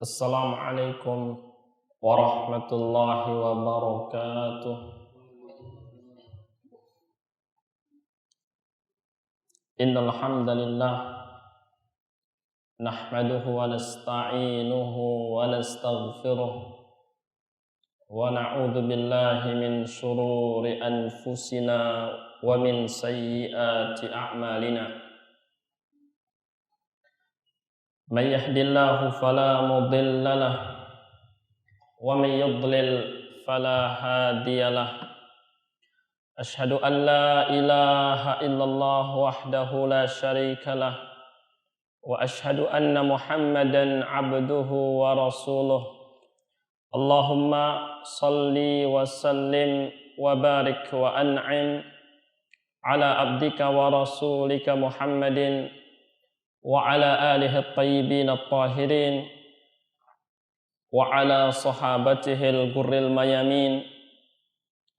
Assalamualaikum warahmatullahi wabarakatuh. Innal hamdalillah nahmaduhu wa nasta'inuhu wa nastaghfiruh wa na'udzu billahi min shururi anfusina wa min sayyiati a'malina. Man yahdihillahu fala mudilla lahu wa man yudlil fala hadiya lahu. Asyhadu an la ilaha illallah wahdahu la syarika lah wa asyhadu anna Muhammadan abduhu wa rasuluh. Allahumma salli wa sallim wa barik wa an'im ala abdika wa rasulika Muhammadin wa ala alihi at-tayyibin at-tahirin wa ala sahabatihi al-ghurril mayamin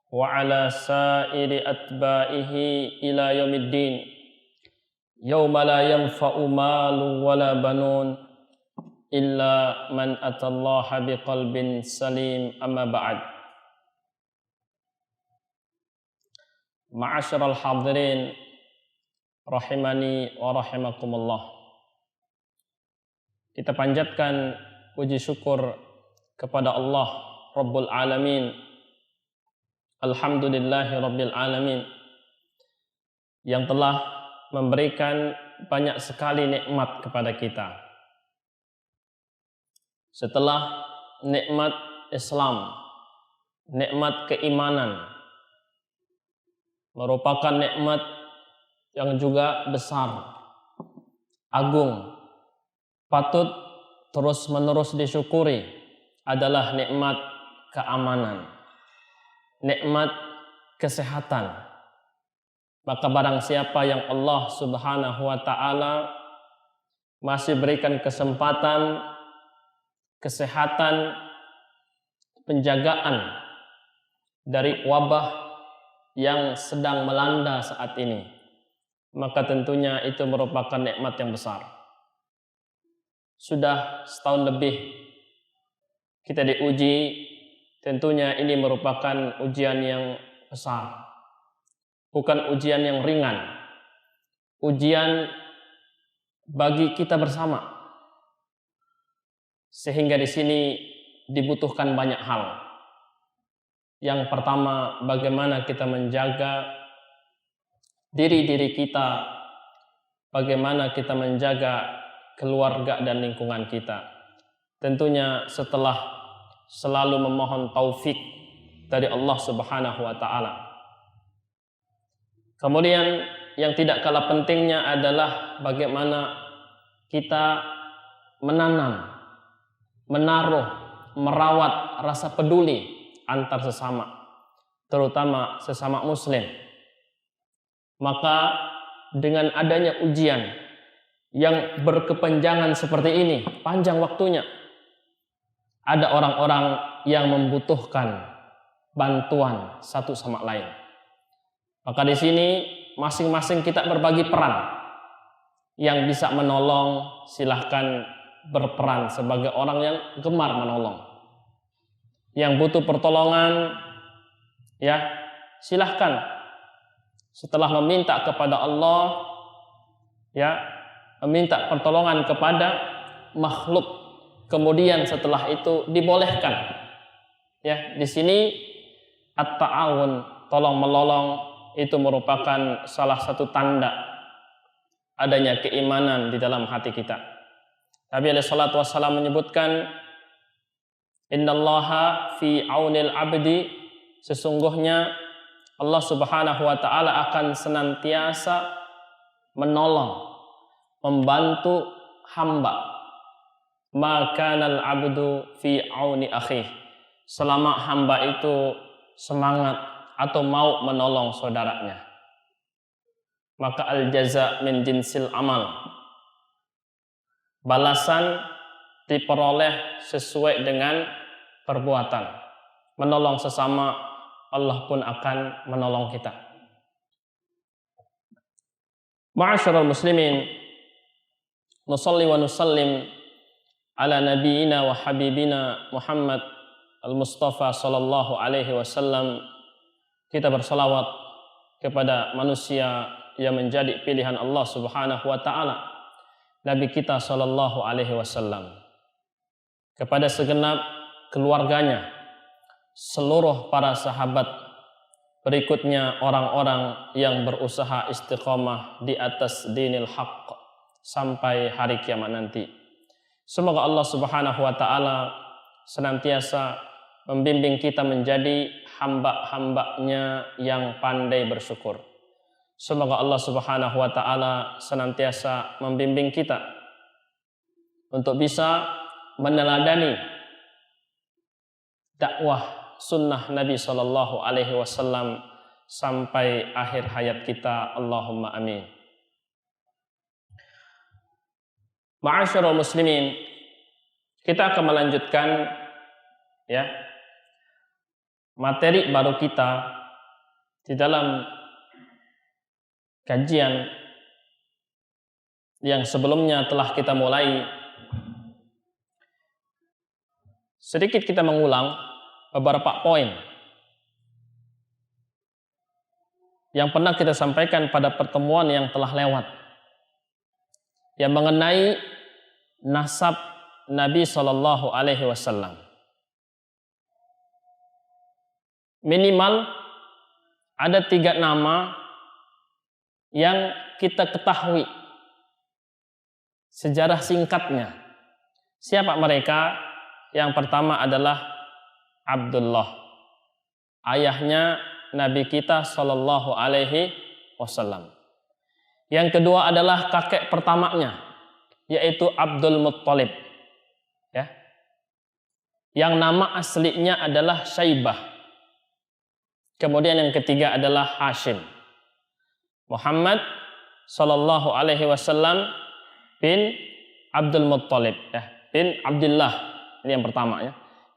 wa ala sa'iri atba'ihi ila yaumiddin yauma la yanfa'u malun wala banun illa man atallaha biqalbin salim. Amma ba'd. Ma'asyiral hadirin rahimani wa rahimakumullah. Kita panjatkan puji syukur kepada Allah Rabbul Alamin. Alhamdulillahi Rabbil Alamin, yang telah memberikan banyak sekali nikmat kepada kita. Setelah nikmat Islam, nikmat keimanan, merupakan nikmat yang juga besar, agung, patut terus-menerus disyukuri, adalah nikmat keamanan, nikmat kesehatan. Maka barang siapa yang Allah Subhanahu wa ta'ala masih berikan kesempatan, kesehatan, penjagaan dari wabah yang sedang melanda saat ini, maka tentunya itu merupakan nikmat yang besar. Sudah setahun lebih kita diuji. Tentunya ini merupakan ujian yang besar, bukan ujian yang ringan, ujian bagi kita bersama. Sehingga di sini dibutuhkan banyak hal. Yang pertama, bagaimana kita menjaga diri kita, bagaimana kita menjaga keluarga dan lingkungan kita. Tentunya setelah selalu memohon taufik dari Allah Subhanahu wa ta'ala. Kemudian yang tidak kalah pentingnya adalah bagaimana kita menanam, menaruh, merawat rasa peduli antar sesama, terutama sesama muslim. Maka dengan adanya ujian yang berkepanjangan seperti ini, panjang waktunya, ada orang-orang yang membutuhkan bantuan satu sama lain. Maka di sini masing-masing kita berbagi peran. Yang bisa menolong silahkan berperan sebagai orang yang gemar menolong. Yang butuh pertolongan, ya silahkan setelah meminta kepada Allah, ya meminta pertolongan kepada makhluk. Kemudian setelah itu dibolehkan. Ya, di sini at-ta'awun, tolong menolong, itu merupakan salah satu tanda adanya keimanan di dalam hati kita. Nabi alaihi salatu wassalam menyebutkan, innallaha fi aunil abdi, sesungguhnya Allah Subhanahu wa ta'ala akan senantiasa menolong, membantu hamba. Makanal abdu fi auni akhih, selama hamba itu semangat atau mau menolong saudaranya. Maka al jaza min jinsil amal, balasan diperoleh sesuai dengan perbuatan. Menolong sesama, Allah pun akan menolong kita. Ma'asyiral muslimin, nusalli wa nusallim ala nabiyyina wa habibina Muhammad al-Mustafa sallallahu alaihi wasallam. Kita bersalawat kepada manusia yang menjadi pilihan Allah Subhanahu wa taala, Nabi kita sallallahu alaihi wasallam, kepada segenap keluarganya, seluruh para sahabat, berikutnya orang-orang yang berusaha istiqamah di atas dinil haqq sampai hari kiamat nanti. Semoga Allah Subhanahu wa taala senantiasa membimbing kita menjadi hamba-hambanya yang pandai bersyukur. Semoga Allah Subhanahu wa taala senantiasa membimbing kita untuk bisa meneladani dakwah sunnah Nabi sallallahu alaihi wasallam sampai akhir hayat kita. Allahumma amin. Ma'asyiral muslimin, kita akan melanjutkan materi baru kita di dalam kajian yang sebelumnya telah kita mulai. Sedikit kita mengulang beberapa poin yang pernah kita sampaikan pada pertemuan yang telah lewat, yang mengenai nasab Nabi Shallallahu Alaihi Wasallam. Minimal ada 3 nama yang kita ketahui sejarah singkatnya. Siapa mereka? Yang pertama adalah Abdullah, ayahnya Nabi kita Shallallahu Alaihi Wasallam. Yang kedua adalah kakek pertamanya, yaitu Abdul Muttalib, yang nama aslinya adalah Syaibah. Kemudian yang ketiga adalah Hashim. Muhammad Shallallahu Alaihi Wasallam bin Abdul Muttalib, bin Abdullah, ini yang pertama,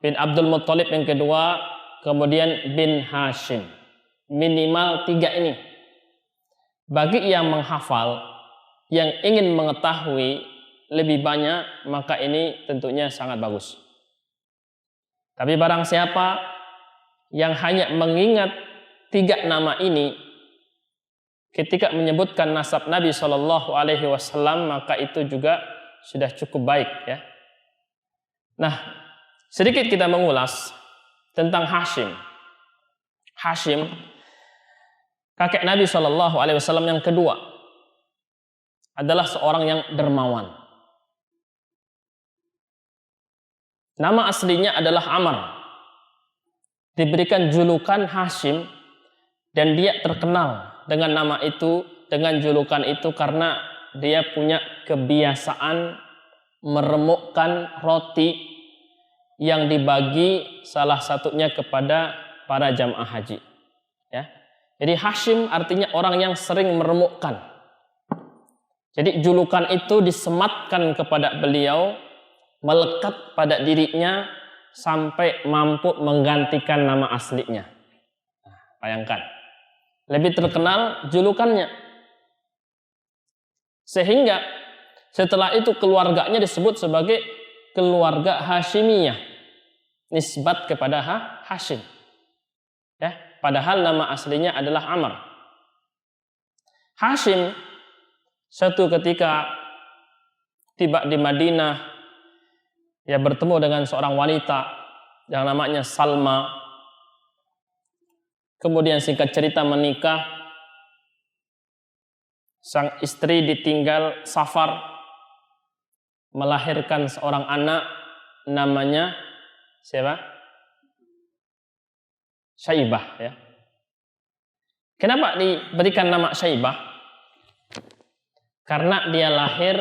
bin Abdul Muttalib yang kedua, kemudian bin Hashim. Minimal 3 ini. Bagi yang menghafal, yang ingin mengetahui lebih banyak, maka ini tentunya sangat bagus. Tapi barang siapa yang hanya mengingat 3 nama ini ketika menyebutkan nasab Nabi Shallallahu Alaihi Wasallam, maka itu juga sudah cukup baik, Nah, sedikit kita mengulas tentang Hashim. Hashim, kakek Nabi Shallallahu Alaihi Wasallam yang kedua, adalah seorang yang dermawan. Nama aslinya adalah Amr. Diberikan julukan Hashim, dan dia terkenal dengan nama itu, dengan julukan itu karena dia punya kebiasaan meremukkan roti yang dibagi salah satunya kepada para jamaah haji. Jadi Hashim artinya orang yang sering meremukkan. Jadi julukan itu disematkan kepada beliau, melekat pada dirinya sampai mampu menggantikan nama aslinya. Bayangkan, lebih terkenal julukannya. Sehingga setelah itu keluarganya disebut sebagai keluarga Hashimiyah, nisbat kepada Hashim. Padahal nama aslinya adalah Amr. Hashim suatu ketika tiba di Madinah, bertemu dengan seorang wanita yang namanya Salma. Kemudian singkat cerita menikah. Sang istri ditinggal safar, melahirkan seorang anak, namanya siapa? Syaibah. Kenapa diberikan nama Syaibah? Karena dia lahir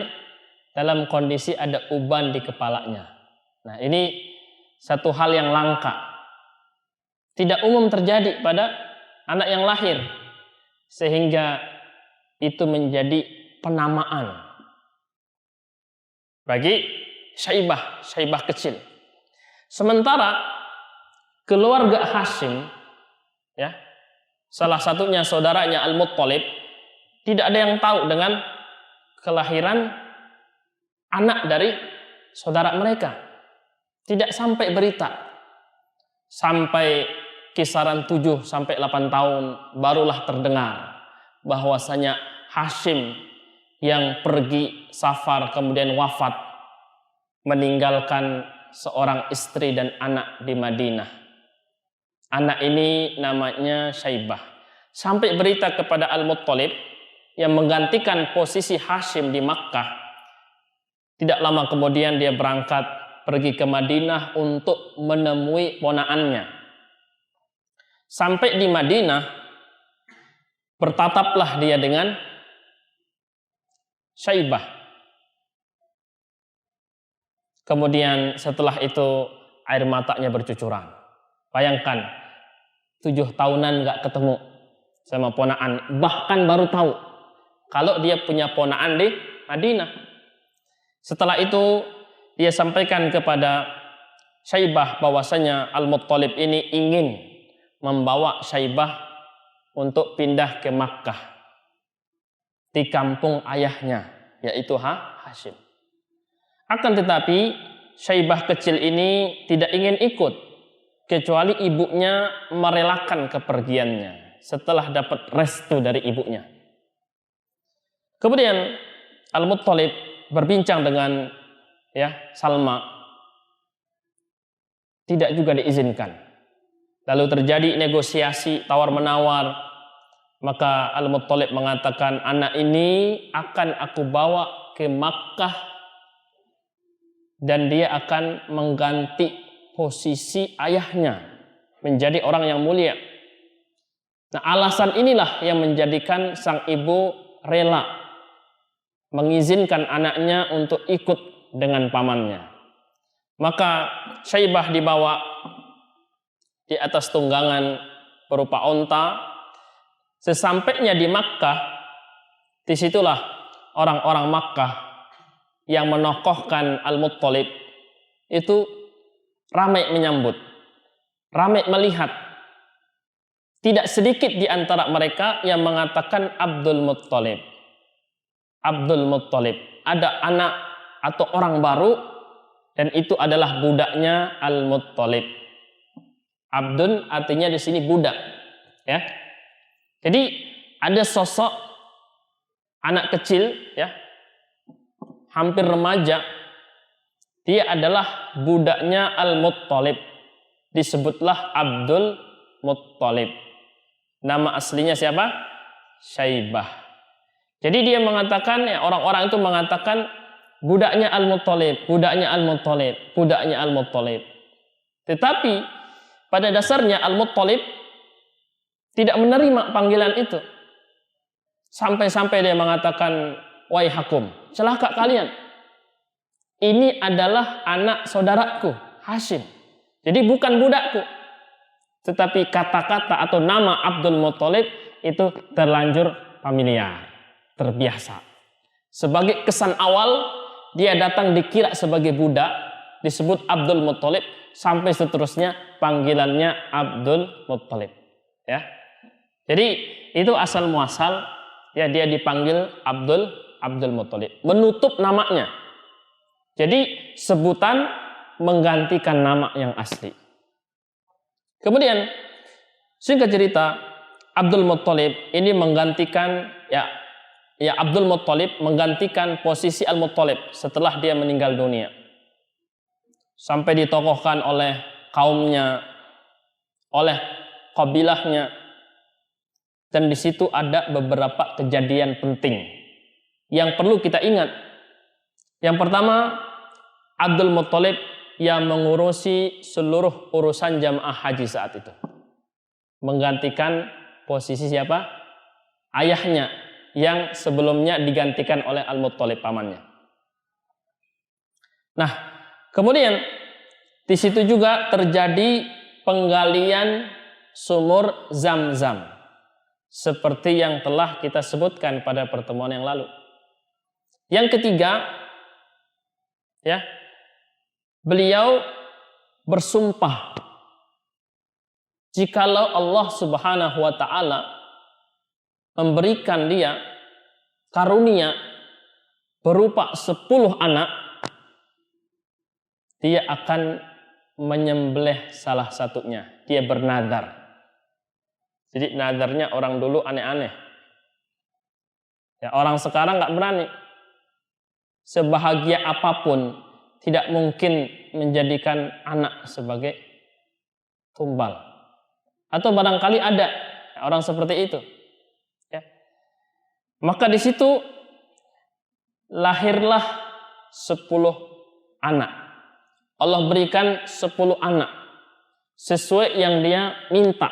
dalam kondisi ada uban di kepalanya. Nah, ini satu hal yang langka. Tidak umum terjadi pada anak yang lahir. Sehingga itu menjadi penamaan bagi Syaibah, Syaibah kecil. Sementara keluarga Hashim, salah satunya saudaranya Al-Muttalib, tidak ada yang tahu dengan kelahiran anak dari saudara mereka. Tidak sampai berita. Sampai kisaran 7 sampai 8 tahun barulah terdengar bahwasanya Hashim yang pergi safar kemudian wafat, meninggalkan seorang istri dan anak di Madinah. Anak ini namanya Syaibah. Sampai berita kepada Al-Muttalib yang menggantikan posisi Hashim di Makkah. Tidak lama kemudian dia berangkat pergi ke Madinah untuk menemui ponaannya. Sampai di Madinah, bertataplah dia dengan Syaibah. Kemudian setelah itu air matanya bercucuran. Bayangkan 7 tahunan gak ketemu sama ponaan, bahkan baru tahu kalau dia punya ponaan di Madinah. Setelah itu dia sampaikan kepada Syaibah bahwasanya Al-Muttalib ini ingin membawa Syaibah untuk pindah ke Makkah di kampung ayahnya, yaitu Hashim. Akan tetapi Syaibah kecil ini tidak ingin ikut kecuali ibunya merelakan kepergiannya setelah dapat restu dari ibunya. Kemudian Al-Muttalib berbincang dengan Salma, tidak juga diizinkan. Lalu terjadi negosiasi tawar-menawar. Maka Al-Muttalib mengatakan, anak ini akan aku bawa ke Makkah dan dia akan mengganti posisi ayahnya menjadi orang yang mulia. Nah, alasan inilah yang menjadikan sang ibu rela mengizinkan anaknya untuk ikut dengan pamannya. Maka Syaibah dibawa di atas tunggangan berupa onta. Sesampainya di Makkah, disitulah orang-orang Makkah yang menokohkan Al-Muttalib itu ramai menyambut, ramai melihat. Tidak sedikit di antara mereka yang mengatakan Abdul Muttalib. Abdul Muttalib, ada anak atau orang baru dan itu adalah budaknya Al-Muttalib. Abdul artinya di sini budak, ya. Jadi ada sosok anak kecil, ya, hampir remaja. Dia adalah budaknya Al-Muttalib. Disebutlah Abdul Muttalib. Nama aslinya siapa? Syaibah. Jadi dia mengatakan, orang-orang itu mengatakan budaknya Al-Muttalib, budaknya Al-Muttalib, budaknya Al-Muttalib. Tetapi pada dasarnya Al-Muttalib tidak menerima panggilan itu. Sampai-sampai dia mengatakan, wahai Hakum, celaka kalian. Ini adalah anak saudaraku, Hashim. Jadi bukan budakku. Tetapi kata-kata atau nama Abdul Muttalib itu terlanjur familiar, terbiasa. Sebagai kesan awal, dia datang dikira sebagai budak, disebut Abdul Muttalib, sampai seterusnya panggilannya Abdul Muttalib. Ya. Jadi itu asal muasal, ya, dia dipanggil Abdul Muttalib. Menutup namanya. Jadi sebutan menggantikan nama yang asli. Kemudian singkat cerita, Abdul Muttalib ini menggantikan Abdul Muttalib menggantikan posisi Al-Muttalib setelah dia meninggal dunia. Sampai ditokohkan oleh kaumnya, oleh kabilahnya. Dan di situ ada beberapa kejadian penting yang perlu kita ingat. Yang pertama, Abdul Muttalib yang mengurusi seluruh urusan jamaah haji saat itu. Menggantikan posisi siapa? Ayahnya yang sebelumnya digantikan oleh Al-Muttalib pamannya. Nah, kemudian di situ juga terjadi penggalian sumur Zam-Zam seperti yang telah kita sebutkan pada pertemuan yang lalu. Yang ketiga, ya, beliau bersumpah jikalau Allah Subhanahu wa taala memberikan dia karunia berupa 10 anak, dia akan menyembelih salah satunya. Dia bernadar. Jadi nadarnya orang dulu aneh-aneh. Ya, orang sekarang nggak berani. Sebahagia apapun tidak mungkin menjadikan anak sebagai tumbal. Atau barangkali ada orang seperti itu. Ya. Maka di situ lahirlah 10 anak. Allah berikan 10 anak sesuai yang dia minta.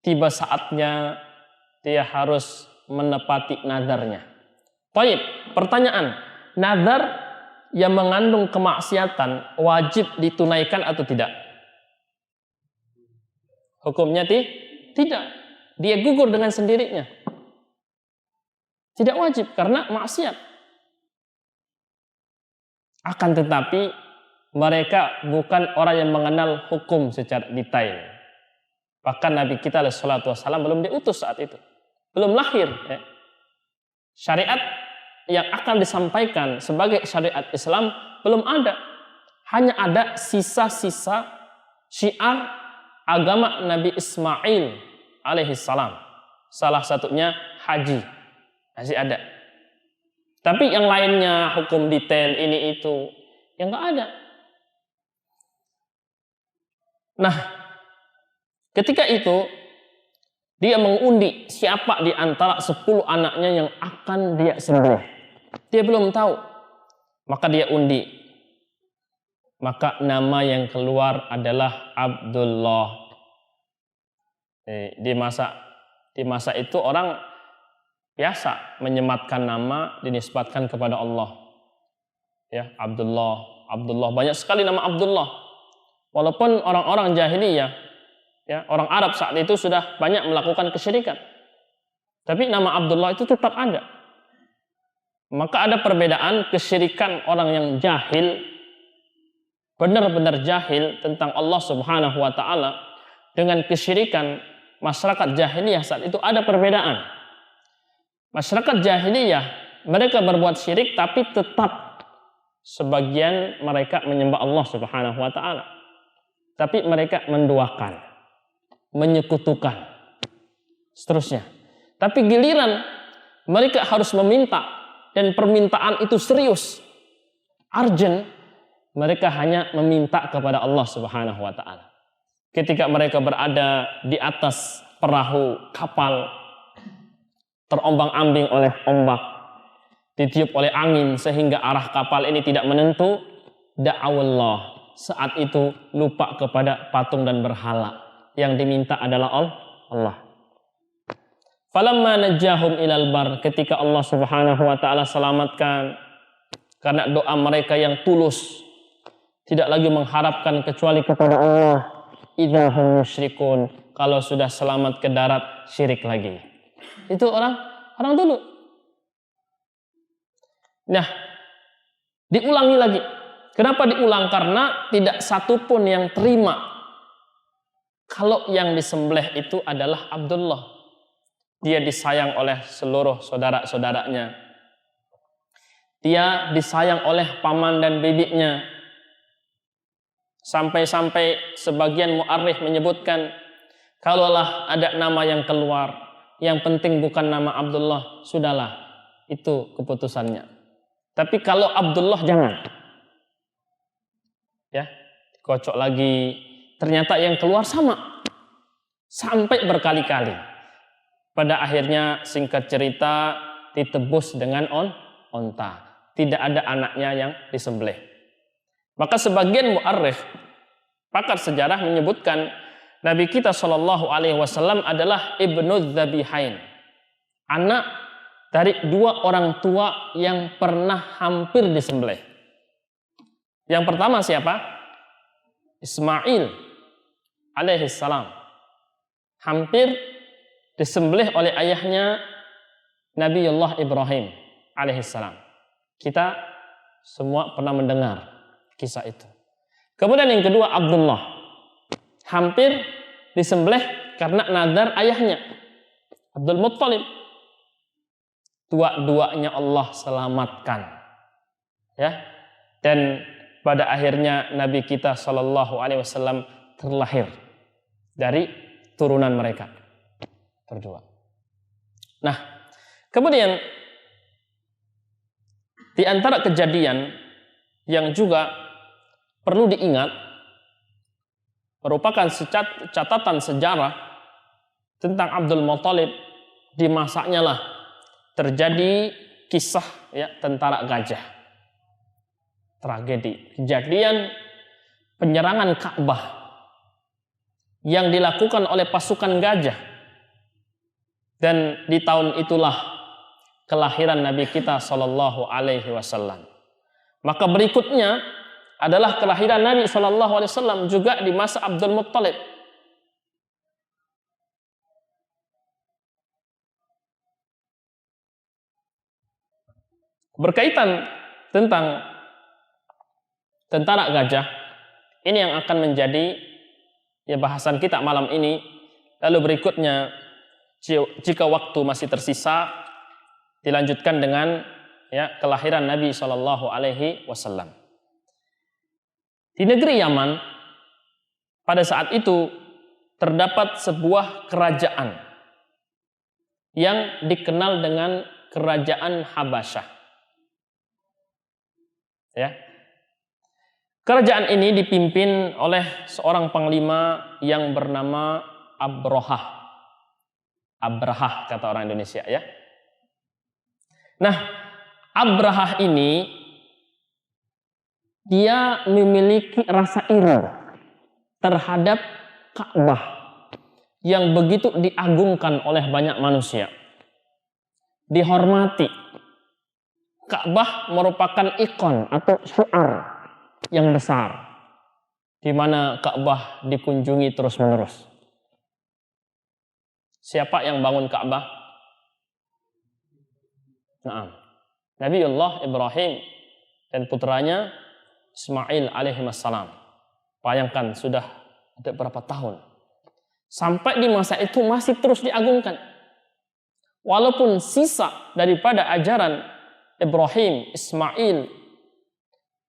Tiba saatnya dia harus menepati nadarnya. Baik, pertanyaan, nadar yang mengandung kemaksiatan wajib ditunaikan atau tidak? Hukumnya tidak. Dia gugur dengan sendirinya. Tidak wajib karena maksiat. Akan tetapi mereka bukan orang yang mengenal hukum secara detail. Bahkan Nabi kita SAW belum diutus saat itu. Belum lahir. Ya. Syariat yang akan disampaikan sebagai syariat Islam belum ada. Hanya ada sisa-sisa syiar agama Nabi Ismail alaihissalam. Salah satunya haji. Masih ada. Tapi yang lainnya, hukum detail ini itu, yang nggak ada. Nah, ketika itu, dia mengundi siapa di antara 10 anaknya yang akan dia sembelih. Dia belum tahu. Maka dia undi. Maka nama yang keluar adalah Abdullah. Di masa itu orang biasa menyematkan nama dinisbatkan kepada Allah. Ya, Abdullah. Banyak sekali nama Abdullah. Walaupun orang-orang jahiliyah, ya, orang Arab saat itu sudah banyak melakukan kesyirikan. Tapi nama Abdullah itu tetap ada. Maka ada perbedaan kesyirikan orang yang jahil, benar-benar jahil tentang Allah Subhanahu wa taala, dengan kesyirikan masyarakat jahiliyah saat itu ada perbedaan. Masyarakat jahiliyah mereka berbuat syirik tapi tetap sebagian mereka menyembah Allah Subhanahu wa taala. Tapi mereka menduakan, menyekutukan, seterusnya. Tapi giliran mereka harus meminta dan permintaan itu serius, urgent, mereka hanya meminta kepada Allah Subhanahu wa taala. Ketika mereka berada di atas perahu kapal terombang-ambing oleh ombak, ditiup oleh angin sehingga arah kapal ini tidak menentu, da'awallah. Saat itu lupa kepada patung dan berhala. Yang diminta adalah Allah. Falamma najjahum ilal bar, ketika Allah Subhanahu wa taala selamatkan karena doa mereka yang tulus, tidak lagi mengharapkan kecuali kepada Allah. Idzahum musyrikun, kalau sudah selamat ke darat syirik lagi. Itu orang dulu. Nah, diulangi lagi. Kenapa diulang? Karena tidak satu pun yang terima kalau yang disembelih itu adalah Abdullah. Dia disayang oleh seluruh saudara-saudaranya. Dia disayang oleh paman dan bibinya. Sampai-sampai sebagian mu'arrikh menyebutkan, kalaulah ada nama yang keluar, yang penting bukan nama Abdullah, sudahlah, itu keputusannya. Tapi kalau Abdullah jangan. Ya, kocok lagi. Ternyata yang keluar sama. Sampai berkali-kali. Pada akhirnya singkat cerita ditebus dengan onta. Tidak ada anaknya yang disembelih. Maka sebagian mu'arrikh, pakar sejarah menyebutkan Nabi kita Shallallahu Alaihi Wasallam adalah ibnu dzabihain, anak dari 2 orang tua yang pernah hampir disembelih. Yang pertama siapa? Ismail alaihissalam, hampir disembelih oleh ayahnya Nabiullah Ibrahim alaihissalam. Kita semua pernah mendengar kisah itu. Kemudian yang kedua Abdullah, hampir disembelih karena nazar ayahnya Abdul Muttalib. Dua-duanya Allah selamatkan. Ya. Dan pada akhirnya Nabi kita Shallallahu Alaihi Wasallam terlahir dari turunan mereka berdua. Nah, kemudian di antara kejadian yang juga perlu diingat merupakan catatan sejarah tentang Abdul Muthalib. Di masanya lah terjadi kisah ya tentara gajah, tragedi, kejadian penyerangan Ka'bah yang dilakukan oleh pasukan gajah, dan di tahun itulah kelahiran Nabi kita Shallallahu Alaihi Wasallam. Maka berikutnya adalah kelahiran Nabi Shallallahu Alaihi Wasallam juga di masa Abdul Muthalib. Berkaitan tentang tentara gajah, ini yang akan menjadi ya bahasan kita malam ini. Lalu berikutnya, jika waktu masih tersisa, dilanjutkan dengan ya kelahiran Nabi Shallallahu Alaihi Wasallam. Di negeri Yaman pada saat itu terdapat sebuah kerajaan yang dikenal dengan kerajaan Habasyah. Ya. Kerajaan ini dipimpin oleh seorang panglima yang bernama Abrahah. Abrahah kata orang Indonesia ya. Nah, Abrahah ini dia memiliki rasa iri terhadap Ka'bah yang begitu diagungkan oleh banyak manusia, dihormati. Ka'bah merupakan ikon atau syiar yang besar, di mana Ka'bah dikunjungi terus-menerus. Siapa yang bangun Ka'bah? Nah, Nabiullah Ibrahim dan putranya Ismail alaihissalam. Bayangkan sudah ada berapa tahun. Sampai di masa itu masih terus diagungkan. Walaupun sisa daripada ajaran Ibrahim, Ismail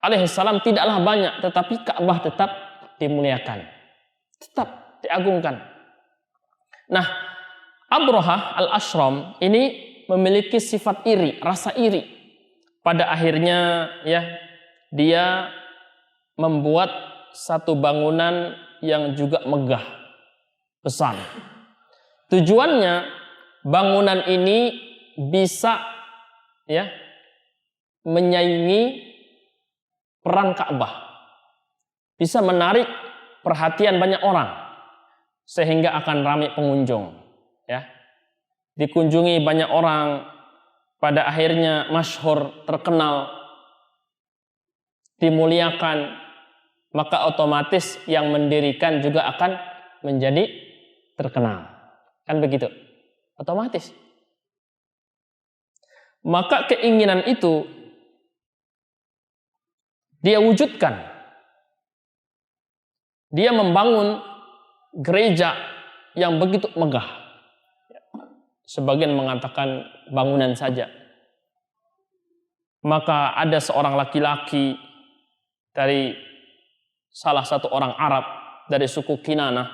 alaihissalam tidaklah banyak, tetapi Ka'bah tetap dimuliakan, tetap diagungkan. Nah, Abrahah al-Ashram ini memiliki sifat iri, rasa iri. Pada akhirnya ya dia membuat satu bangunan yang juga megah, besar. Tujuannya bangunan ini bisa ya menyaingi peran Ka'bah, bisa menarik perhatian banyak orang sehingga akan ramai pengunjung ya, dikunjungi banyak orang, pada akhirnya masyhur, terkenal, dimuliakan, maka otomatis yang mendirikan juga akan menjadi terkenal, kan begitu, otomatis. Maka keinginan itu dia wujudkan. Dia membangun gereja yang begitu megah. Sebagian mengatakan bangunan saja. Maka ada seorang laki-laki dari salah satu orang Arab dari suku Kinanah.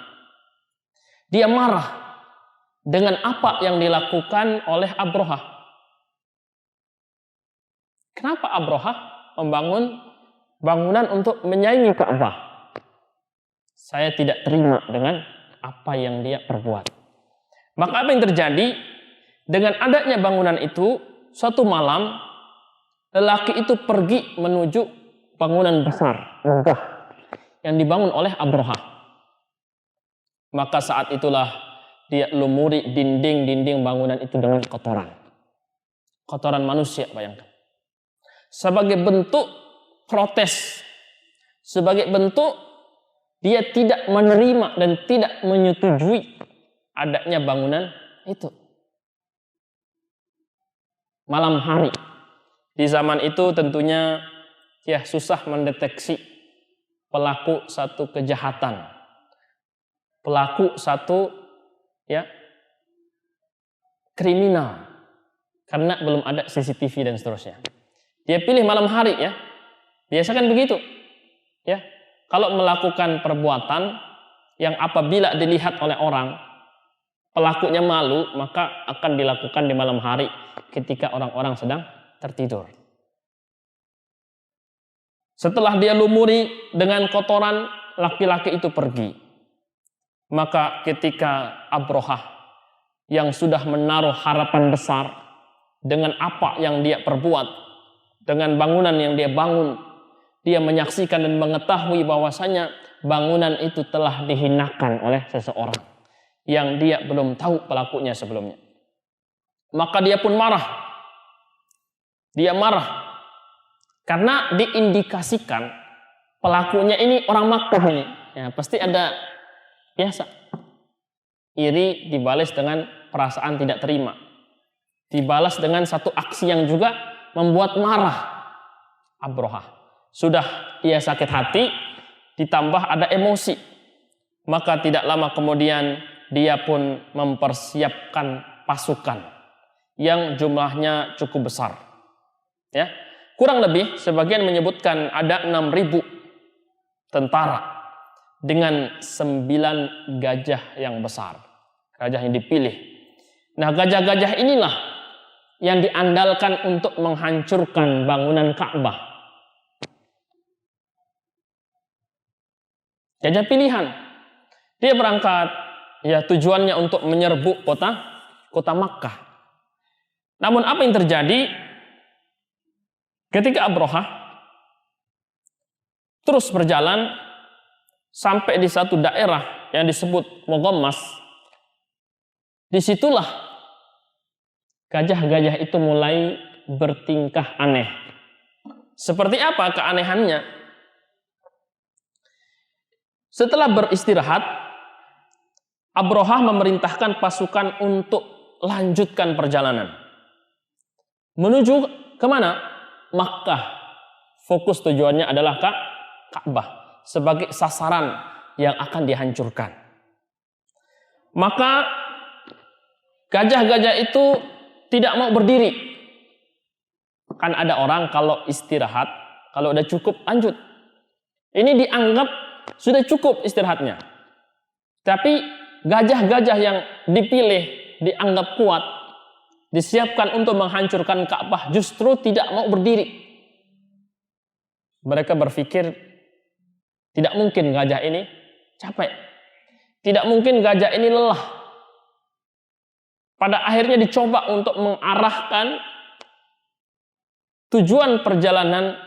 Dia marah dengan apa yang dilakukan oleh Abrahah. Kenapa Abrahah membangun bangunan untuk menyaingi Ka'bah? Saya tidak terima dengan apa yang dia perbuat. Maka apa yang terjadi? Dengan adanya bangunan itu, suatu malam lelaki itu pergi menuju bangunan besar, megah, yang dibangun oleh Abrahah. Maka saat itulah dia lumuri dinding-dinding bangunan itu dengan kotoran. Kotoran manusia, bayangkan. Sebagai bentuk protes, sebagai bentuk dia tidak menerima dan tidak menyetujui adanya bangunan itu. Malam hari, di zaman itu tentunya ya susah mendeteksi pelaku satu kejahatan, pelaku satu ya kriminal, karena belum ada CCTV dan seterusnya. Dia pilih malam hari ya. Biasa kan begitu. Ya, kalau melakukan perbuatan yang apabila dilihat oleh orang pelakunya malu, maka akan dilakukan di malam hari ketika orang-orang sedang tertidur. Setelah dia lumuri dengan kotoran, laki-laki itu pergi. Maka ketika Abrohah yang sudah menaruh harapan besar dengan apa yang dia perbuat, dengan bangunan yang dia bangun, dia menyaksikan dan mengetahui bahwasanya bangunan itu telah dihinakan oleh seseorang yang dia belum tahu pelakunya sebelumnya. Maka dia pun marah. Dia marah karena diindikasikan pelakunya ini orang Makkah ini. Ya, pasti ada biasa iri dibalas dengan perasaan tidak terima, dibalas dengan satu aksi yang juga membuat marah Abrohah. Sudah dia sakit hati, ditambah ada emosi, maka tidak lama kemudian dia pun mempersiapkan pasukan yang jumlahnya cukup besar. Ya, kurang lebih sebagian menyebutkan ada 6.000 tentara dengan 9 gajah yang besar. Gajah yang dipilih. Nah, gajah-gajah inilah yang diandalkan untuk menghancurkan bangunan Ka'bah. Gajah pilihan. Dia berangkat, ya tujuannya untuk menyerbu kota Makkah. Namun apa yang terjadi ketika Abrohah terus berjalan sampai di satu daerah yang disebut Mogommas, disitulah gajah-gajah itu mulai bertingkah aneh. Seperti apa keanehannya? Setelah beristirahat, Abrohah memerintahkan pasukan untuk lanjutkan perjalanan menuju kemana? Makkah. Fokus tujuannya adalah Ka'bah sebagai sasaran yang akan dihancurkan. Maka gajah-gajah itu tidak mau berdiri. Kan ada orang kalau istirahat, kalau udah cukup lanjut. Ini dianggap sudah cukup istirahatnya. Tapi gajah-gajah yang dipilih dianggap kuat, disiapkan untuk menghancurkan Ka'bah, justru tidak mau berdiri. Mereka berpikir tidak mungkin gajah ini capek. Tidak mungkin gajah ini lelah. Pada akhirnya dicoba untuk mengarahkan tujuan perjalanan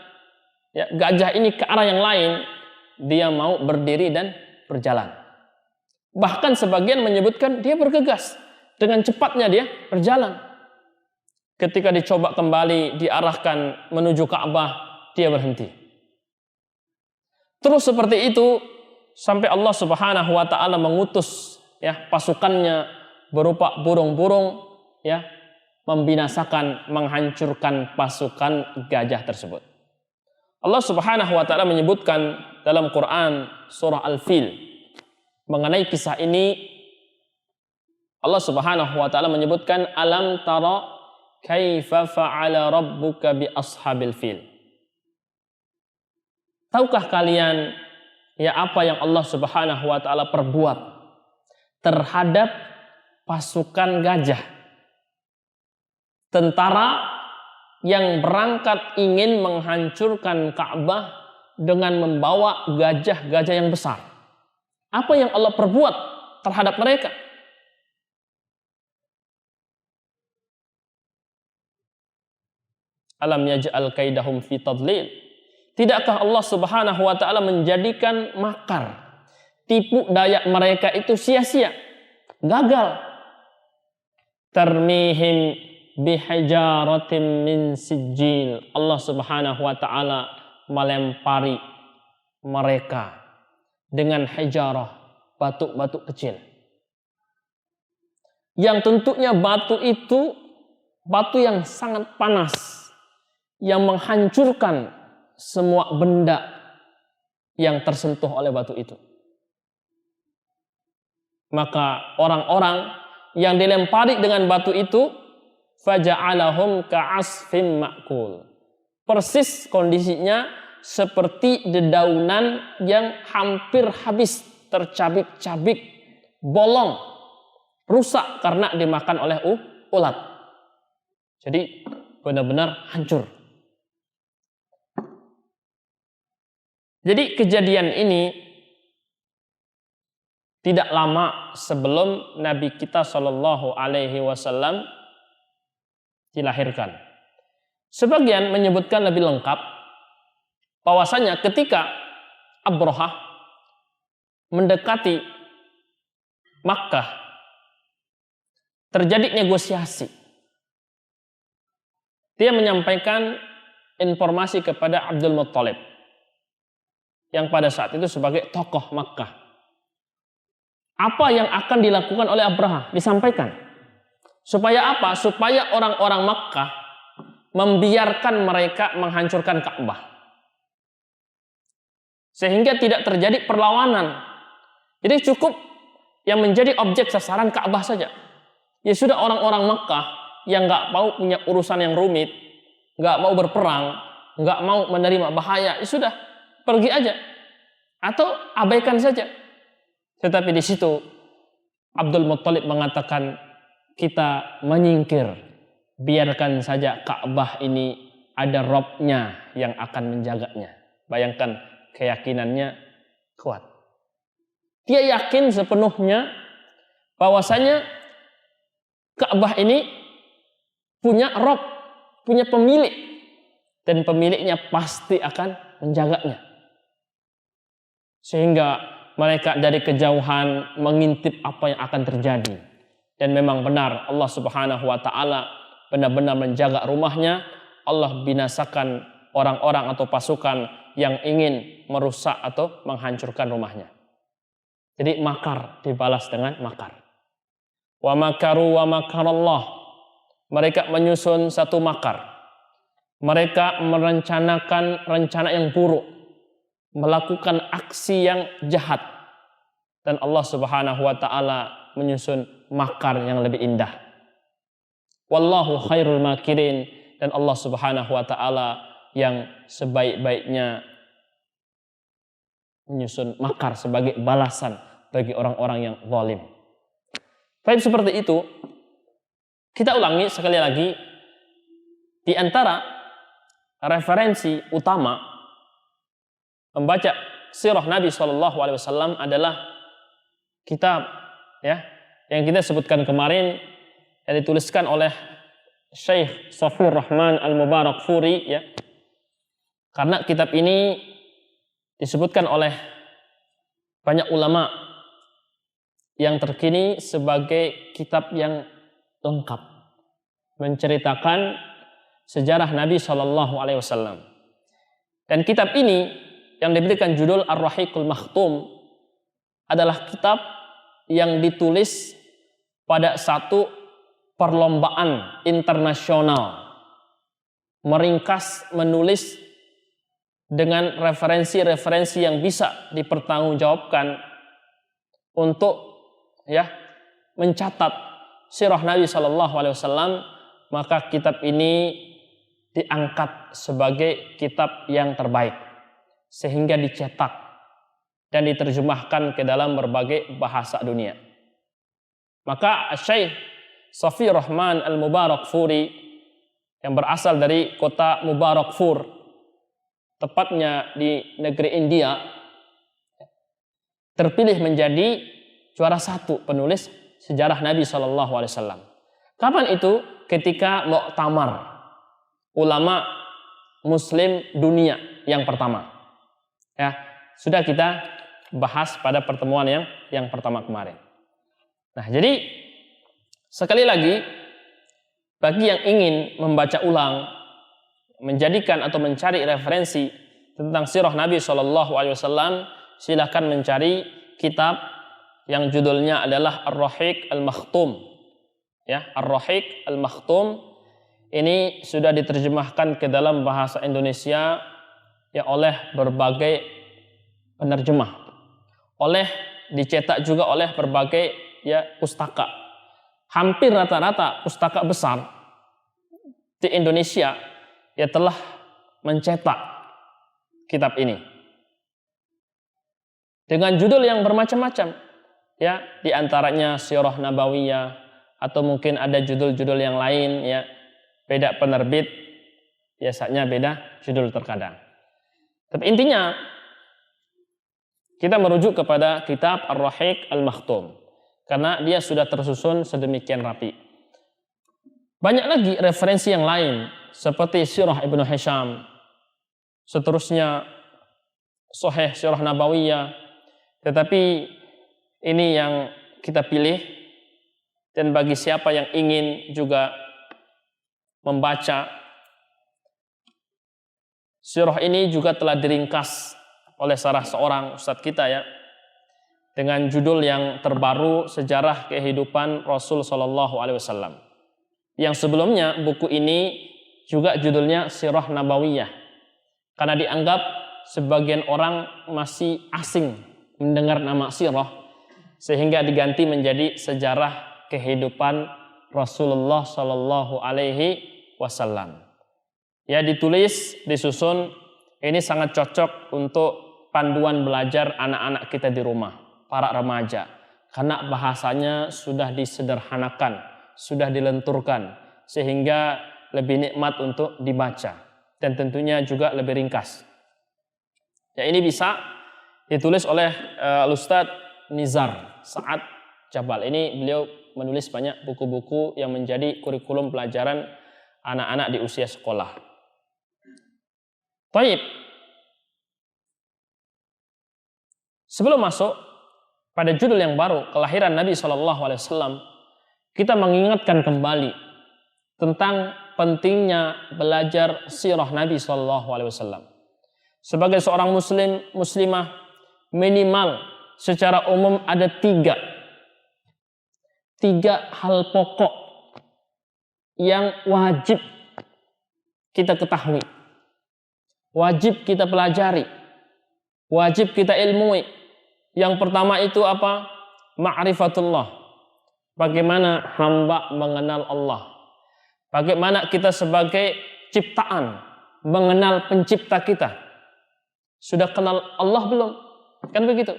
ya, gajah ini ke arah yang lain. Dia mau berdiri dan berjalan. Bahkan sebagian menyebutkan dia bergegas. Dengan cepatnya dia berjalan. Ketika dicoba kembali diarahkan menuju Ka'bah, dia berhenti. Terus seperti itu sampai Allah Subhanahu wa taala mengutus ya pasukannya berupa burung-burung ya membinasakan, menghancurkan pasukan gajah tersebut. Allah Subhanahu wa taala menyebutkan dalam Quran surah Al-Fil mengenai kisah ini. Allah Subhanahu wa taala menyebutkan alam tara kaifa fa'ala rabbuka bi ashabil fil. Tahukah kalian ya apa yang Allah Subhanahu wa taala perbuat terhadap pasukan gajah? Tentara yang berangkat ingin menghancurkan Ka'bah dengan membawa gajah-gajah yang besar. Apa yang Allah perbuat terhadap mereka? Alam yaj'al kaidahum fi tadlil. Tidakkah Allah Subhanahu wa taala menjadikan makar, tipu daya mereka itu sia-sia, gagal. Tarmihim bihijaratin min sijil. Allah Subhanahu wa taala melempari mereka dengan hijarah, batu-batu kecil. Yang tentunya batu itu batu yang sangat panas, yang menghancurkan semua benda yang tersentuh oleh batu itu. Maka orang-orang yang dilempari dengan batu itu faja'alahum ka'asfin ma'kul. Persis kondisinya seperti dedaunan yang hampir habis, tercabik-cabik, bolong, rusak karena dimakan oleh ulat. Jadi benar-benar hancur. Jadi kejadian ini tidak lama sebelum Nabi kita Shallallahu Alaihi Wasallam dilahirkan. Sebagian menyebutkan lebih lengkap bahwasanya ketika Abrahah mendekati Makkah, terjadi negosiasi. Dia menyampaikan informasi kepada Abdul Muttalib yang pada saat itu sebagai tokoh Makkah. Apa yang akan dilakukan oleh Abrahah disampaikan. Supaya apa? Supaya orang-orang Makkah membiarkan mereka menghancurkan Ka'bah. Sehingga tidak terjadi perlawanan. Jadi cukup yang menjadi objek sasaran Ka'bah saja. Ya sudah, orang-orang Makkah yang nggak mau punya urusan yang rumit, nggak mau berperang, nggak mau menerima bahaya, ya sudah, pergi aja atau abaikan saja. Tetapi di situ Abdul Muttalib mengatakan, kita menyingkir, biarkan saja Ka'bah ini ada Robnya yang akan menjaganya. Bayangkan keyakinannya kuat. Dia yakin sepenuhnya bahwasanya Ka'bah ini punya Rob, punya pemilik, dan pemiliknya pasti akan menjaganya. Sehingga mereka dari kejauhan mengintip apa yang akan terjadi. Dan memang benar Allah Subhanahu wa taala benar-benar menjaga rumahnya. Allah binasakan orang-orang atau pasukan yang ingin merusak atau menghancurkan rumahnya. Jadi makar dibalas dengan makar. Wa makaru wa makarallah. Mereka menyusun satu makar. Mereka merencanakan rencana yang buruk, melakukan aksi yang jahat, dan Allah Subhanahu wa taala menyusun makar yang lebih indah. Wallahu khairul makirin, dan Allah Subhanahu wa taala yang sebaik-baiknya menyusun makar sebagai balasan bagi orang-orang yang zalim. Baik, seperti itu. Kita ulangi sekali lagi, di antara referensi utama membaca sirah Nabi SAW adalah kitab yang kita sebutkan kemarin, yang dituliskan oleh Syekh Safiyur Rahman Al-Mubarakfuri, karena kitab ini disebutkan oleh banyak ulama yang terkini sebagai kitab yang lengkap, menceritakan sejarah Nabi SAW. Dan kitab ini yang diberikan judul Ar-Rahiqul Makhtum adalah kitab yang ditulis pada satu perlombaan internasional, meringkas, menulis dengan referensi-referensi yang bisa dipertanggungjawabkan untuk mencatat sirah Nabi SAW. Maka kitab ini diangkat sebagai kitab yang terbaik, sehingga dicetak dan diterjemahkan ke dalam berbagai bahasa dunia. Maka Syekh Safiyur Rahman Al-Mubarakfuri yang berasal dari kota Mubarakfur, tepatnya di negeri India, terpilih menjadi juara satu penulis sejarah Nabi SAW. Kapan itu? Ketika Muktamar ulama Muslim dunia yang pertama. Sudah kita bahas pada pertemuan yang pertama kemarin. Nah, jadi sekali lagi, bagi yang ingin membaca ulang, menjadikan atau mencari referensi tentang sirah Nabi SAW, silakan mencari kitab yang judulnya adalah Ar-Rahiq Al-Makhtum. Ar-Rahiq Al-Makhtum ini sudah diterjemahkan ke dalam bahasa Indonesia oleh berbagai penerjemah, dicetak juga oleh berbagai pustaka. Hampir rata-rata pustaka besar di Indonesia telah mencetak kitab ini. Dengan judul yang bermacam-macam. Ya, di antaranya Sirah Nabawiyah atau mungkin ada judul-judul yang lain ya. Beda penerbit, biasanya beda judul terkadang. Tapi intinya kita merujuk kepada kitab Ar-Rahiq Al-Makhtum karena dia sudah tersusun sedemikian rapi. Banyak lagi referensi yang lain seperti Sirah Ibnu Hisham, seterusnya Sahih Sirah Nabawiyah. Tetapi ini yang kita pilih, dan bagi siapa yang ingin juga membaca sirah ini juga telah diringkas oleh salah seorang ustadz kita ya, dengan judul yang terbaru Sejarah Kehidupan Rasul Shallallahu Alaihi Wasallam. Yang sebelumnya buku ini juga judulnya Sirah Nabawiyah, karena dianggap sebagian orang masih asing mendengar nama sirah, sehingga diganti menjadi Sejarah Kehidupan Rasulullah Shallallahu Alaihi Wasallam. Ya, ditulis, disusun, ini sangat cocok untuk panduan belajar anak-anak kita di rumah, para remaja, karena bahasanya sudah disederhanakan, sudah dilenturkan, sehingga lebih nikmat untuk dibaca, dan tentunya juga lebih ringkas. Ya, ini bisa ditulis oleh Ustadz Nizar Sa'ad Jabal. Ini beliau menulis banyak buku-buku yang menjadi kurikulum pelajaran anak-anak di usia sekolah. Baik. Sebelum masuk pada judul yang baru, kelahiran Nabi SAW, kita mengingatkan kembali tentang pentingnya belajar sirah Nabi SAW. Sebagai seorang muslimah, minimal secara umum ada tiga hal pokok yang wajib kita ketahui, wajib kita pelajari, wajib kita ilmui. Yang pertama itu apa? Ma'rifatullah. Bagaimana hamba mengenal Allah. Bagaimana kita sebagai ciptaan mengenal pencipta kita. Sudah kenal Allah belum? Kan begitu.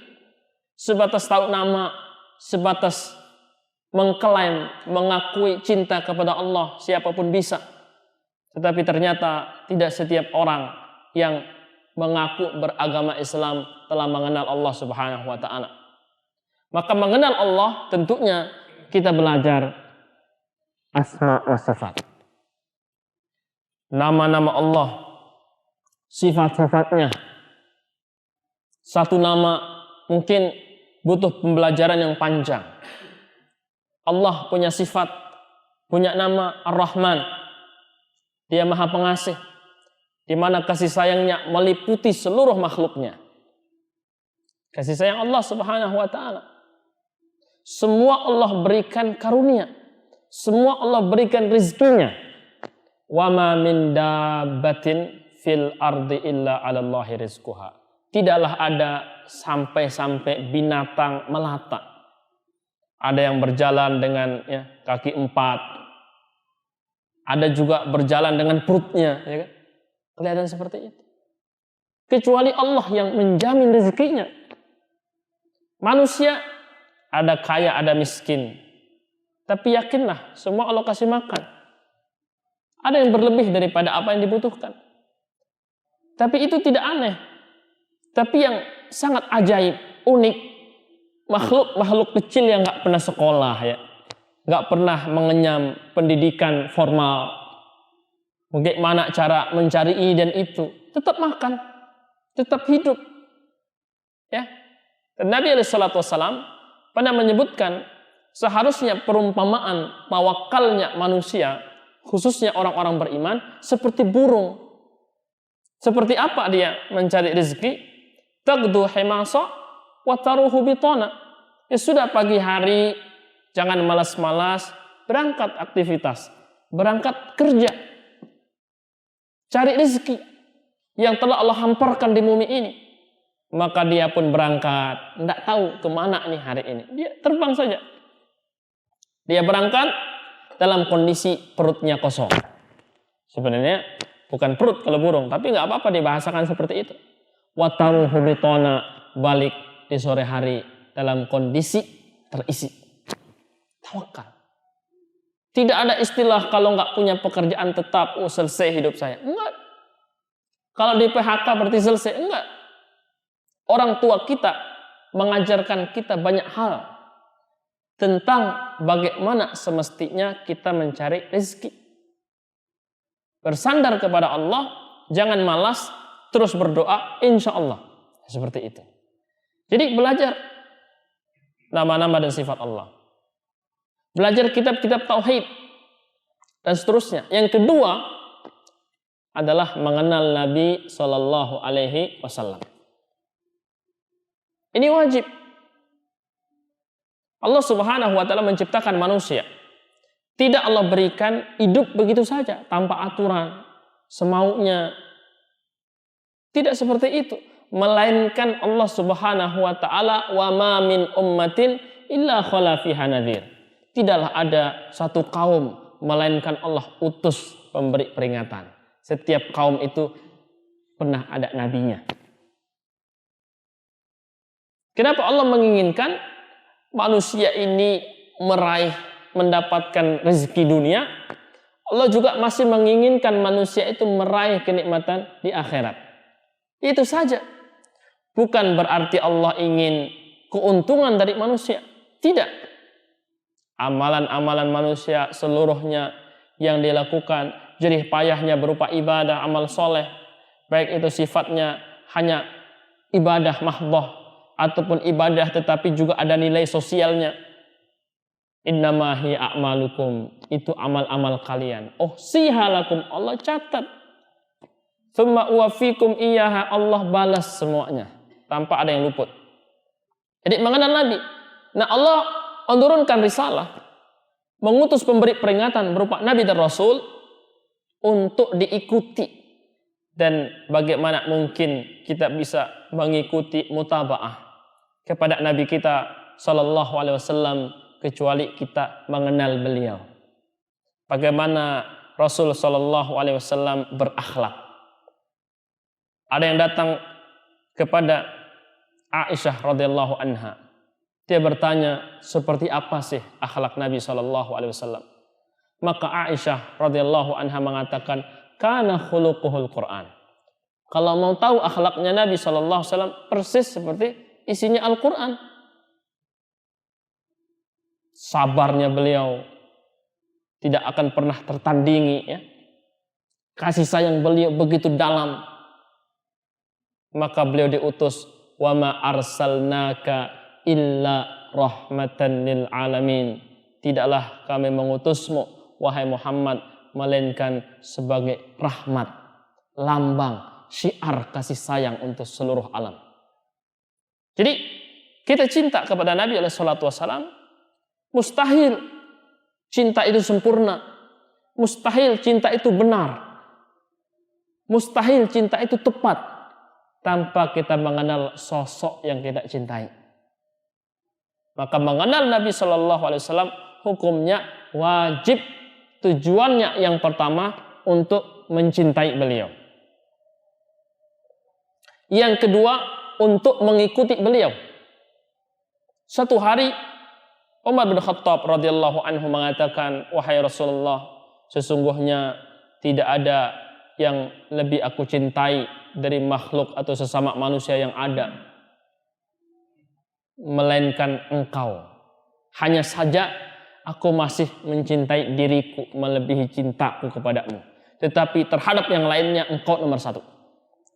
Sebatas tahu nama, sebatas mengklaim, mengakui cinta kepada Allah, siapapun bisa. Tetapi ternyata tidak setiap orang yang mengaku beragama Islam telah mengenal Allah Subhanahu wa taala. Maka mengenal Allah tentunya kita belajar asma wa sifat. Nama-nama Allah, sifat-sifatnya. Satu nama mungkin butuh pembelajaran yang panjang. Allah punya sifat, punya nama Ar-Rahman. Dia Maha Pengasih, di mana kasih sayangnya meliputi seluruh makhluknya. Kasih sayang Allah Subhanahu wa taala. Semua Allah berikan karunia. Semua Allah berikan rizkinya. Wa ma min dabbatin fil ardi illa 'ala Allahi rizquha. Tidaklah ada sampai binatang melata. Ada yang berjalan dengan kaki 4. Ada juga berjalan dengan perutnya, ya kan? Kelihatan seperti itu. Kecuali Allah yang menjamin rezekinya. Manusia ada kaya, ada miskin. Tapi yakinlah, semua Allah kasih makan. Ada yang berlebih daripada apa yang dibutuhkan. Tapi itu tidak aneh. Tapi yang sangat ajaib, unik, makhluk kecil yang nggak pernah sekolah, ya, nggak pernah mengenyam pendidikan formal. Bagaimana cara mencari ini dan itu, tetap makan, tetap hidup, ya. Dan Nabi SAW pernah menyebutkan seharusnya perumpamaan tawakalnya manusia, khususnya orang-orang beriman, seperti burung. Seperti apa dia mencari rezeki? Tagdu himasa wa taruhu bitana. Ya sudah, pagi hari jangan malas-malas, berangkat aktivitas, berangkat kerja, cari rezeki yang telah Allah hamparkan di bumi ini. Maka dia pun berangkat, tidak tahu kemana nih hari ini. Dia terbang saja. Dia berangkat dalam kondisi perutnya kosong. Sebenarnya bukan perut kalau burung, tapi nggak apa-apa dibahasakan seperti itu. Wataruhu bitona, balik di sore hari dalam kondisi terisi. Tawakal. Tidak ada istilah kalau nggak punya pekerjaan tetap, selesai hidup saya. Enggak. Kalau di PHK berarti selesai. Enggak. Orang tua kita mengajarkan kita banyak hal tentang bagaimana semestinya kita mencari rezeki. Bersandar kepada Allah, jangan malas, terus berdoa, insya Allah. Seperti itu. Jadi belajar nama-nama dan sifat Allah. Belajar kitab-kitab tauhid dan seterusnya. Yang kedua adalah mengenal Nabi Shallallahu Alaihi Wasallam. Ini wajib. Allah Subhanahu Wa Taala menciptakan manusia. Tidak Allah berikan hidup begitu saja tanpa aturan, semaunya. Tidak seperti itu. Melainkan Allah Subhanahu Wa Taala wa ma min ummatin illa khala fiha nadhir. Tidaklah ada satu kaum melainkan Allah utus pemberi peringatan. Setiap kaum itu pernah ada nabinya. Kenapa Allah menginginkan manusia ini mendapatkan rezeki dunia? Allah juga masih menginginkan manusia itu meraih kenikmatan di akhirat. Itu saja. Bukan berarti Allah ingin keuntungan dari manusia. Tidak. Amalan-amalan manusia seluruhnya yang dilakukan, jerih payahnya berupa ibadah, amal soleh, baik itu sifatnya hanya ibadah mahdoh ataupun ibadah tetapi juga ada nilai sosialnya. Innamahi a'malukum, itu amal-amal kalian. Oh sihalakum, Allah catat. Tsumma uwafikum iyaha, Allah balas semuanya tanpa ada yang luput. Jadi mengenal Nabi. Nah Allah menurunkan risalah, mengutus pemberi peringatan berupa Nabi dan Rasul untuk diikuti. Dan bagaimana mungkin kita bisa mengikuti mutaba'ah kepada Nabi kita Sallallahu Alaihi Wasallam kecuali kita mengenal beliau. Bagaimana Rasul Sallallahu Alaihi Wasallam berakhlak. Ada yang datang kepada Aisyah radhiyallahu anha. Dia bertanya, seperti apa sih akhlak Nabi Shallallahu Alaihi Wasallam? Maka Aisyah radhiyallahu anha mengatakan, kana khuluquhul Quran. Kalau mau tahu akhlaknya Nabi Shallallahu Alaihi Wasallam, persis seperti isinya Al-Quran. Sabarnya beliau tidak akan pernah tertandingi. Ya. Kasih sayang beliau begitu dalam. Maka beliau diutus, wa ma arsalnaka illa rahmatan lil alamin. Tidaklah kami mengutusmu wahai Muhammad melainkan sebagai rahmat, lambang, syiar kasih sayang untuk seluruh alam. Jadi kita cinta kepada Nabi alaihi salatu wasallam, mustahil cinta itu sempurna, mustahil cinta itu benar, mustahil cinta itu tepat tanpa kita mengenal sosok yang kita cintai. Maka mengenal Nabi Shallallahu Alaihi Wasallam hukumnya wajib. Tujuannya yang pertama untuk mencintai beliau. Yang kedua untuk mengikuti beliau. Satu hari Umar bin Khattab radhiyallahu anhu mengatakan, wahai Rasulullah, sesungguhnya tidak ada yang lebih aku cintai dari makhluk atau sesama manusia yang ada, melainkan engkau. Hanya saja aku masih mencintai diriku melebihi cintaku kepadamu. Tetapi terhadap yang lainnya engkau nomor satu.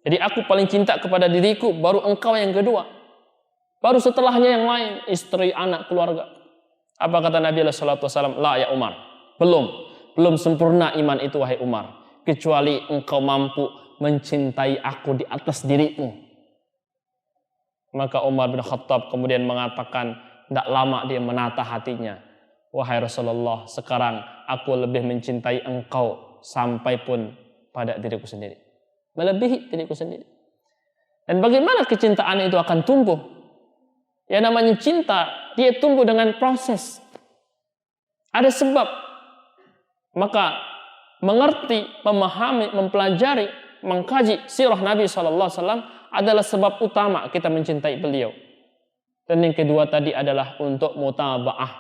Jadi aku paling cinta kepada diriku, baru engkau yang kedua. Baru setelahnya yang lain, istri, anak, keluarga. Apa kata Nabi sallallahu alaihi wasallam? La ya Umar. Belum sempurna iman itu wahai Umar. Kecuali engkau mampu mencintai aku di atas dirimu. Maka Umar bin Khattab kemudian mengatakan, tidak lama dia menata hatinya. Wahai Rasulullah, sekarang aku lebih mencintai engkau sampai pun pada diriku sendiri. Melebihi diriku sendiri. Dan bagaimana kecintaan itu akan tumbuh? Ya namanya cinta, dia tumbuh dengan proses. Ada sebab. Maka mengerti, memahami, mempelajari mengkaji sirah Nabi SAW adalah sebab utama kita mencintai beliau. Dan yang kedua tadi adalah untuk mutaba'ah,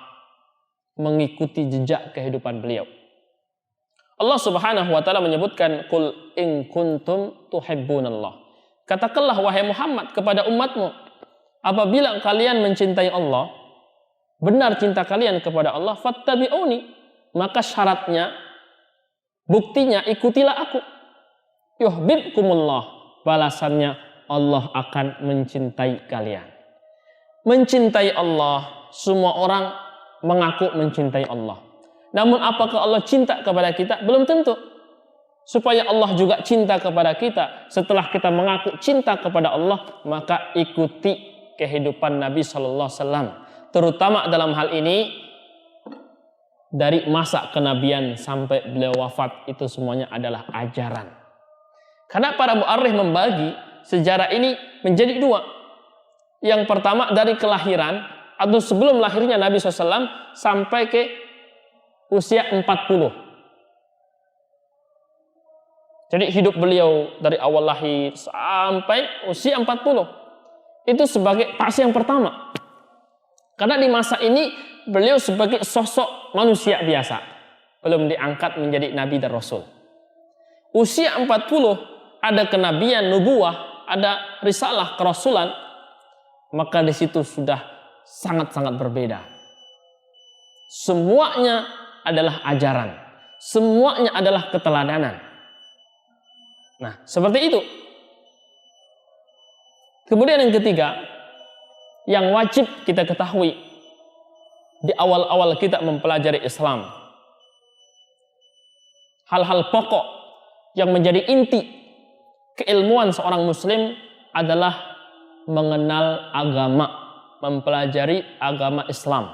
mengikuti jejak kehidupan beliau. Allah Subhanahu wa taala menyebutkan, "Qul in kuntum tuhibbunallah." Katakanlah wahai Muhammad kepada umatmu, apabila kalian mencintai Allah, benar cinta kalian kepada Allah, fattabi'uni, maka syaratnya, buktinya ikutilah aku. Yuhibbukumullah, balasannya Allah akan mencintai kalian. Mencintai Allah, semua orang mengaku mencintai Allah. Namun apakah Allah cinta kepada kita? Belum tentu. Supaya Allah juga cinta kepada kita, setelah kita mengaku cinta kepada Allah, maka ikuti kehidupan Nabi Sallallahu Alaihi Wasallam. Terutama dalam hal ini, dari masa kenabian sampai beliau wafat, itu semuanya adalah ajaran. Karena para mu'arrikh membagi sejarah ini menjadi dua. Yang pertama dari kelahiran atau sebelum lahirnya Nabi SAW sampai ke usia 40. Jadi hidup beliau dari awal lahir sampai usia 40. Itu sebagai fase yang pertama. Karena di masa ini beliau sebagai sosok manusia biasa. Belum diangkat menjadi nabi dan rasul. Usia 40 ada kenabian, nubuwah, ada risalah, kerasulan. Maka di situ sudah sangat-sangat berbeda. Semuanya adalah ajaran. Semuanya adalah keteladanan. Nah, seperti itu. Kemudian yang ketiga, yang wajib kita ketahui di awal-awal kita mempelajari Islam. Hal-hal pokok yang menjadi inti keilmuan seorang muslim adalah mengenal agama, mempelajari agama Islam.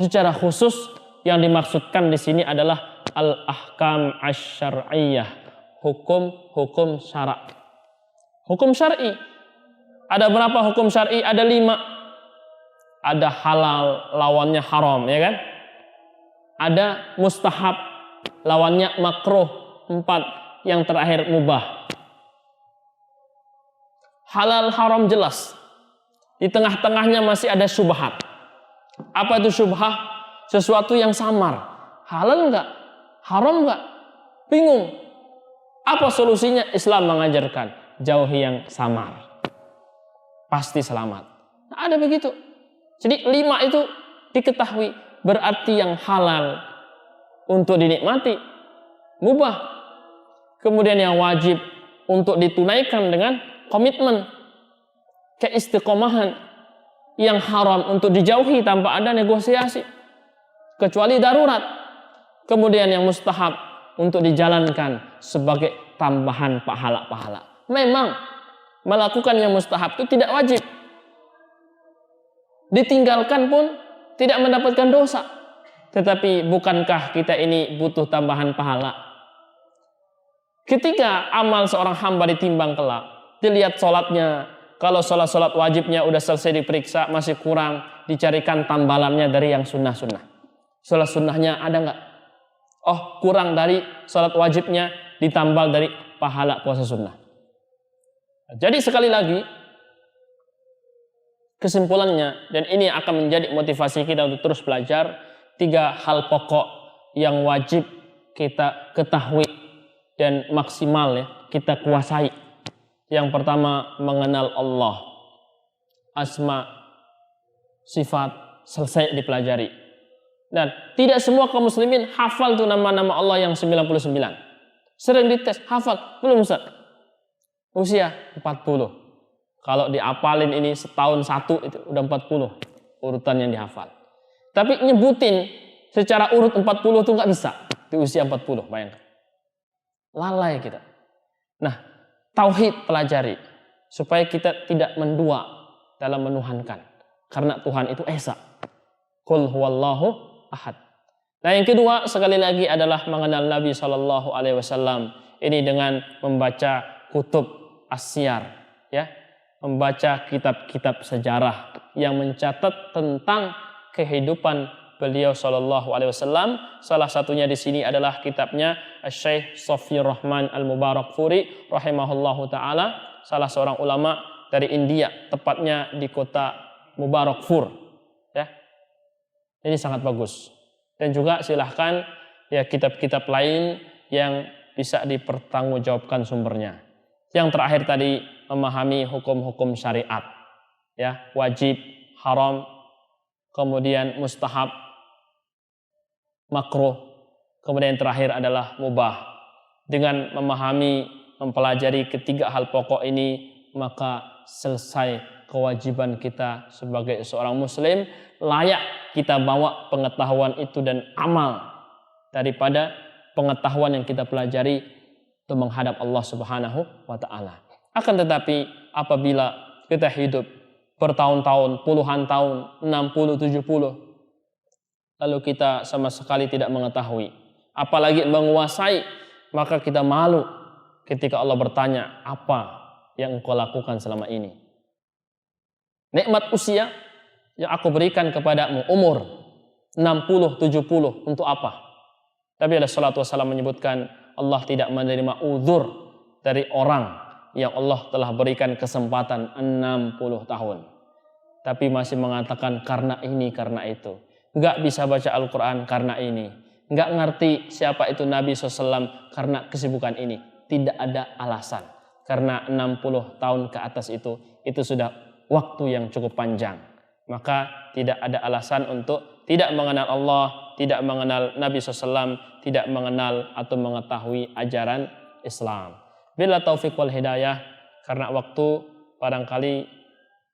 Secara khusus yang dimaksudkan di sini adalah al-ahkam asy-syar'iyyah, hukum-hukum syara'. Hukum syar'i. Ada berapa hukum syar'i? Ada 5. Ada halal, lawannya haram, ya kan? Ada mustahab, lawannya makruh. 4. Yang terakhir mubah. Halal haram jelas. Di tengah-tengahnya masih ada syubhat. Apa itu syubhah? Sesuatu yang samar. Halal enggak? Haram enggak? Bingung. Apa solusinya? Islam mengajarkan jauhi yang samar. Pasti selamat. Nah, ada begitu. Jadi 5 itu diketahui. Berarti yang halal untuk dinikmati. Mubah. Kemudian yang wajib untuk ditunaikan dengan komitmen. Keistiqomahan. Yang haram untuk dijauhi tanpa ada negosiasi. Kecuali darurat. Kemudian yang mustahab untuk dijalankan sebagai tambahan pahala-pahala. Memang melakukan yang mustahab itu tidak wajib. Ditinggalkan pun tidak mendapatkan dosa. Tetapi bukankah kita ini butuh tambahan pahala? Ketika amal seorang hamba ditimbang kelak, dilihat sholatnya, kalau sholat wajibnya udah selesai diperiksa, masih kurang, dicarikan tambalannya dari yang sunnah-sunnah. Sholat sunnahnya ada nggak? Oh, kurang dari sholat wajibnya, ditambal dari pahala puasa sunnah. Jadi sekali lagi, kesimpulannya, dan ini akan menjadi motivasi kita untuk terus belajar, 3 hal pokok yang wajib kita ketahui dan maksimal ya, kita kuasai. Yang pertama, mengenal Allah. Asma, sifat, selesai dipelajari. Dan tidak semua kaum muslimin hafal tuh nama-nama Allah yang 99. Sering dites, hafal. Belum Ustaz. Usia 40. Kalau diapalin ini setahun 1, itu udah 40 urutan yang dihafal. Tapi nyebutin secara urut 40 itu nggak bisa. Di usia 40, bayangkan. Lalai kita. Nah, tauhid pelajari. Supaya kita tidak mendua dalam menuhankan. Karena Tuhan itu esa. Qul huwallahu ahad. Nah, yang kedua sekali lagi adalah mengenal Nabi SAW. Ini dengan membaca kutub asyar, ya, membaca kitab-kitab sejarah yang mencatat tentang kehidupan beliau Shallallahu Alaihi Wasallam. Salah satunya di sini adalah kitabnya Syekh Safiyur Rahman Al-Mubarakfuri rahimahullahu taala, salah seorang ulama dari India, tepatnya di kota Mubarakfur. Ya, ini sangat bagus. Dan juga silahkan ya kitab-kitab lain yang bisa dipertanggungjawabkan sumbernya. Yang terakhir tadi memahami hukum-hukum syariat, ya, wajib, haram, kemudian mustahab, makruh, kemudian yang terakhir adalah mubah. Dengan memahami, mempelajari ketiga hal pokok ini, maka selesai kewajiban kita sebagai seorang muslim. Layak kita bawa pengetahuan itu dan amal daripada pengetahuan yang kita pelajari untuk menghadap Allah Subhanahu wa ta'ala. Akan tetapi apabila kita hidup bertahun-tahun, puluhan tahun, 60, 70, lalu kita sama sekali tidak mengetahui, apalagi menguasai, maka kita malu ketika Allah bertanya, apa yang engkau lakukan selama ini? Nikmat usia yang aku berikan kepadamu, umur 60, 70, untuk apa? Tapi ada salatu wassalam menyebutkan, Allah tidak menerima uzur dari orang yang Allah telah berikan kesempatan 60 tahun. Tapi masih mengatakan karena ini, karena itu. Enggak bisa baca Al-Quran karena ini. Enggak ngerti siapa itu Nabi SAW karena kesibukan ini. Tidak ada alasan. Karena 60 tahun ke atas itu sudah waktu yang cukup panjang. Maka tidak ada alasan untuk tidak mengenal Allah, tidak mengenal Nabi SAW, tidak mengenal atau mengetahui ajaran Islam. Bila taufik wal hidayah, karena waktu barangkali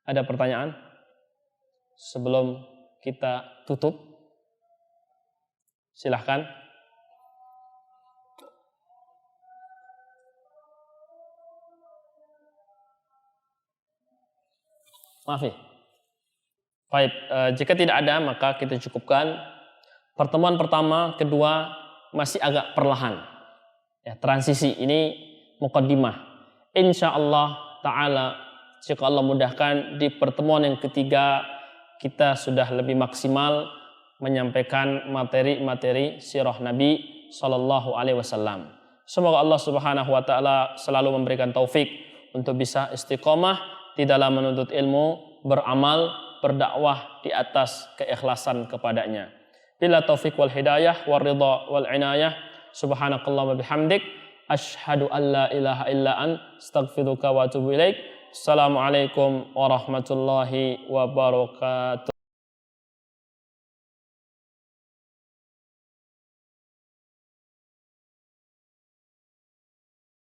ada pertanyaan sebelum kita tutup. Silahkan. Maaf ya. Baik, jika tidak ada maka kita cukupkan. Pertemuan pertama, kedua masih agak perlahan. Ya, transisi ini muqaddimah. Insyaallah taala jika Allah mudahkan di pertemuan yang ketiga kita sudah lebih maksimal menyampaikan materi-materi sirah Nabi Sallallahu Alaihi Wasallam. Semoga Allah Subhanahu Wa Taala selalu memberikan taufik untuk bisa istiqomah di dalam menuntut ilmu, beramal, berdakwah di atas keikhlasan kepadanya. Bila taufik wal hidayah wal ridha wal inayah, subhanakallah wa bihamdik, asyhadu an la ilaha illa an, astaghfiruka wa atubu ilaik. Assalamualaikum warahmatullahi wabarakatuh.